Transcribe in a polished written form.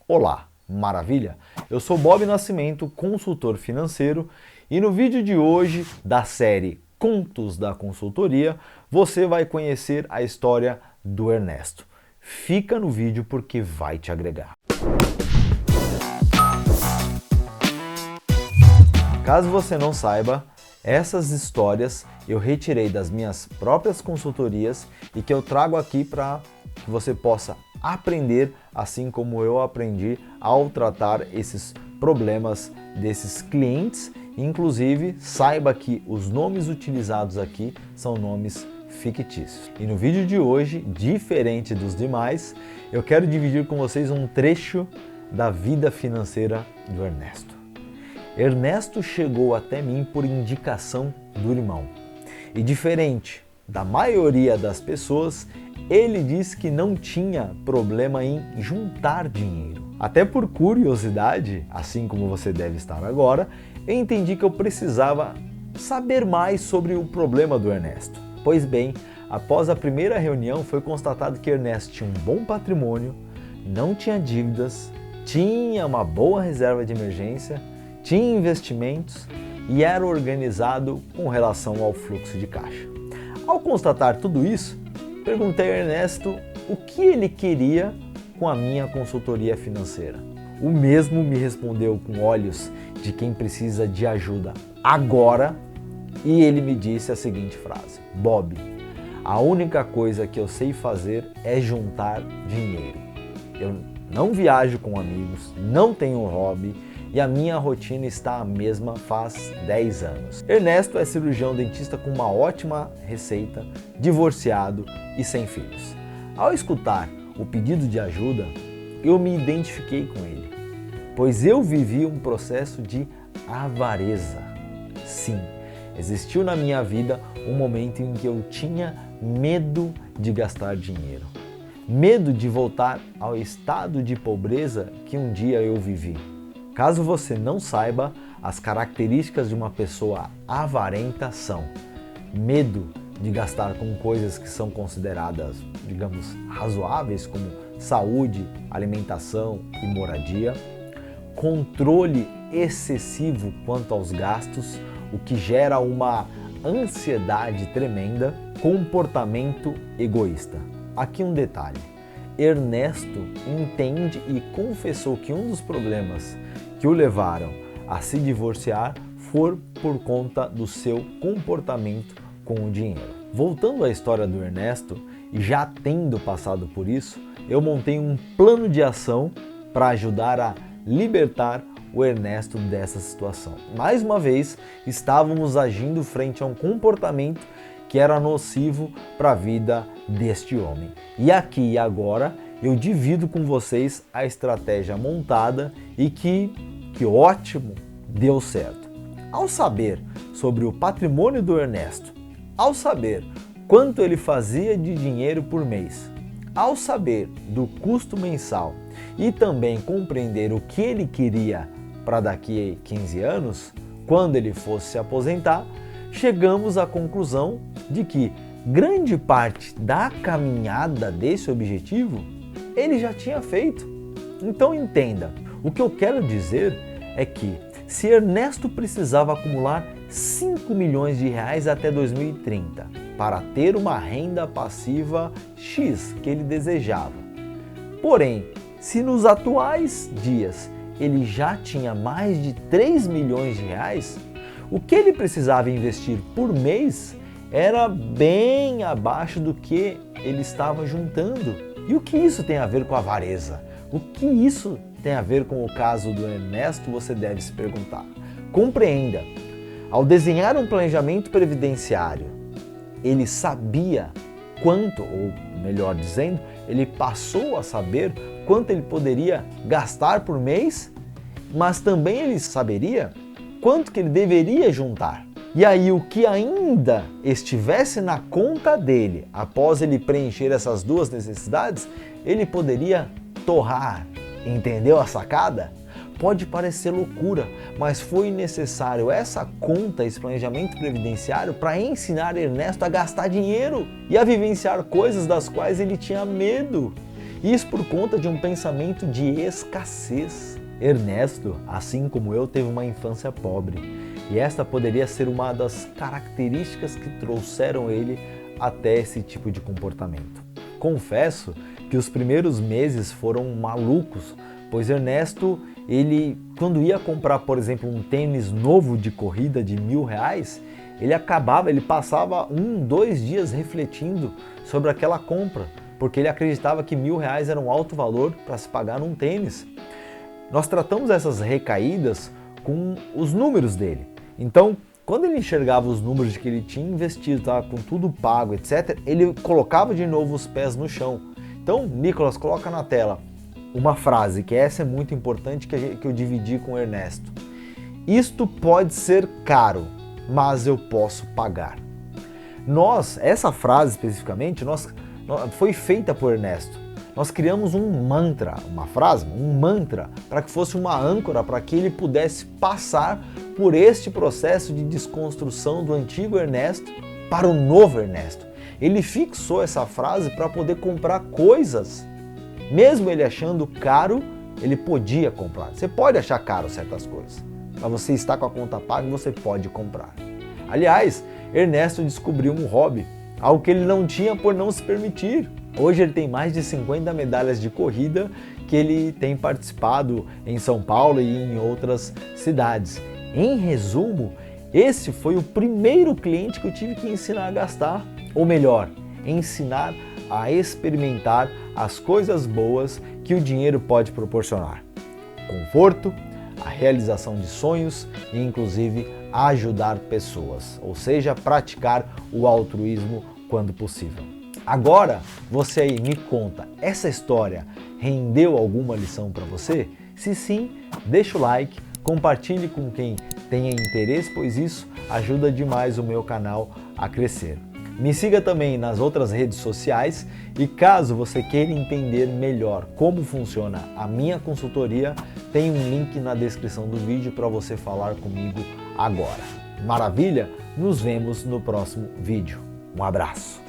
Olá, maravilha? Eu sou Bob Nascimento, consultor financeiro, e no vídeo de hoje da série Contos da Consultoria, você vai conhecer a história do Ernesto. Fica no vídeo porque vai te agregar. Caso você não saiba, essas histórias eu retirei das minhas próprias consultorias e que eu trago aqui para que você possa aprender assim como eu aprendi ao tratar esses problemas desses clientes. Inclusive, saiba que os nomes utilizados aqui são nomes fictícios. E no vídeo de hoje, diferente dos demais, eu quero dividir com vocês um trecho da vida financeira do Ernesto. Ernesto chegou até mim por indicação do irmão. E diferente da maioria das pessoas, ele disse que não tinha problema em juntar dinheiro. Até por curiosidade, assim como você deve estar agora, eu entendi que eu precisava saber mais sobre o problema do Ernesto. Pois bem, após a primeira reunião foi constatado que Ernesto tinha um bom patrimônio, não tinha dívidas, tinha uma boa reserva de emergência, tinha investimentos e era organizado com relação ao fluxo de caixa. Ao constatar tudo isso, perguntei a Ernesto o que ele queria com a minha consultoria financeira. O mesmo me respondeu com olhos de quem precisa de ajuda agora e ele me disse a seguinte frase: Bob, a única coisa que eu sei fazer é juntar dinheiro. Eu não viajo com amigos, não tenho hobby e a minha rotina está a mesma faz 10 anos. Ernesto é cirurgião dentista com uma ótima receita, divorciado e sem filhos. Ao escutar o pedido de ajuda, eu me identifiquei com ele, pois eu vivi um processo de avareza. Sim, existiu na minha vida um momento em que eu tinha medo de gastar dinheiro, medo de voltar ao estado de pobreza que um dia eu vivi. Caso você não saiba, as características de uma pessoa avarenta são medo de gastar com coisas que são consideradas, digamos, razoáveis, como saúde, alimentação e moradia, controle excessivo quanto aos gastos, o que gera uma ansiedade tremenda, comportamento egoísta. Aqui um detalhe: Ernesto entende e confessou que um dos problemas que o levaram a se divorciar foi por conta do seu comportamento com o dinheiro. Voltando à história do Ernesto, e já tendo passado por isso, eu montei um plano de ação para ajudar a libertar o Ernesto dessa situação. Mais uma vez, estávamos agindo frente a um comportamento que era nocivo para a vida deste homem. E aqui e agora eu divido com vocês a estratégia montada e que ótimo, deu certo. Ao saber sobre o patrimônio do Ernesto, ao saber quanto ele fazia de dinheiro por mês, ao saber do custo mensal e também compreender o que ele queria para daqui a 15 anos, quando ele fosse se aposentar, chegamos à conclusão de que grande parte da caminhada desse objetivo ele já tinha feito. Então entenda, o que eu quero dizer é que se Ernesto precisava acumular 5 milhões de reais até 2030 para ter uma renda passiva X que ele desejava, porém, se nos atuais dias ele já tinha mais de 3 milhões de reais, o que ele precisava investir por mês era bem abaixo do que ele estava juntando. E o que isso tem a ver com a avareza? O que isso tem a ver com o caso do Ernesto, você deve se perguntar. Compreenda, ao desenhar um planejamento previdenciário, ele sabia quanto, ou melhor dizendo, ele passou a saber quanto ele poderia gastar por mês, mas também ele saberia quanto que ele deveria juntar. E aí o que ainda estivesse na conta dele, após ele preencher essas duas necessidades, ele poderia torrar. Entendeu a sacada? Pode parecer loucura, mas foi necessário essa conta, esse planejamento previdenciário para ensinar Ernesto a gastar dinheiro e a vivenciar coisas das quais ele tinha medo. Isso por conta de um pensamento de escassez. Ernesto, assim como eu, teve uma infância pobre e esta poderia ser uma das características que trouxeram ele até esse tipo de comportamento. Confesso que os primeiros meses foram malucos, pois Ernesto, quando ia comprar, por exemplo, um tênis novo de corrida de R$1.000, ele passava 2 dias refletindo sobre aquela compra, porque ele acreditava que R$1.000 era um alto valor para se pagar um tênis. Nós tratamos essas recaídas com os números dele. Então, quando ele enxergava os números de que ele tinha investido, estava com tudo pago, etc., ele colocava de novo os pés no chão. Então, Nicolas, coloca na tela uma frase, que essa é muito importante, que eu dividi com o Ernesto. Isto pode ser caro, mas eu posso pagar. Essa frase especificamente, foi feita por Ernesto. Nós criamos um mantra, um mantra, para que fosse uma âncora, para que ele pudesse passar por este processo de desconstrução do antigo Ernesto para o novo Ernesto. Ele fixou essa frase para poder comprar coisas. Mesmo ele achando caro, ele podia comprar. Você pode achar caro certas coisas, mas você está com a conta paga e você pode comprar. Aliás, Ernesto descobriu um hobby, algo que ele não tinha por não se permitir. Hoje ele tem mais de 50 medalhas de corrida que ele tem participado em São Paulo e em outras cidades. Em resumo, esse foi o primeiro cliente que eu tive que ensinar a gastar, ou melhor, ensinar a experimentar as coisas boas que o dinheiro pode proporcionar. Conforto, a realização de sonhos e inclusive ajudar pessoas, ou seja, praticar o altruísmo quando possível. Agora, você aí me conta, essa história rendeu alguma lição para você? Se sim, deixa o like, compartilhe com quem tenha interesse, pois isso ajuda demais o meu canal a crescer. Me siga também nas outras redes sociais e caso você queira entender melhor como funciona a minha consultoria, tem um link na descrição do vídeo para você falar comigo agora. Maravilha? Nos vemos no próximo vídeo. Um abraço!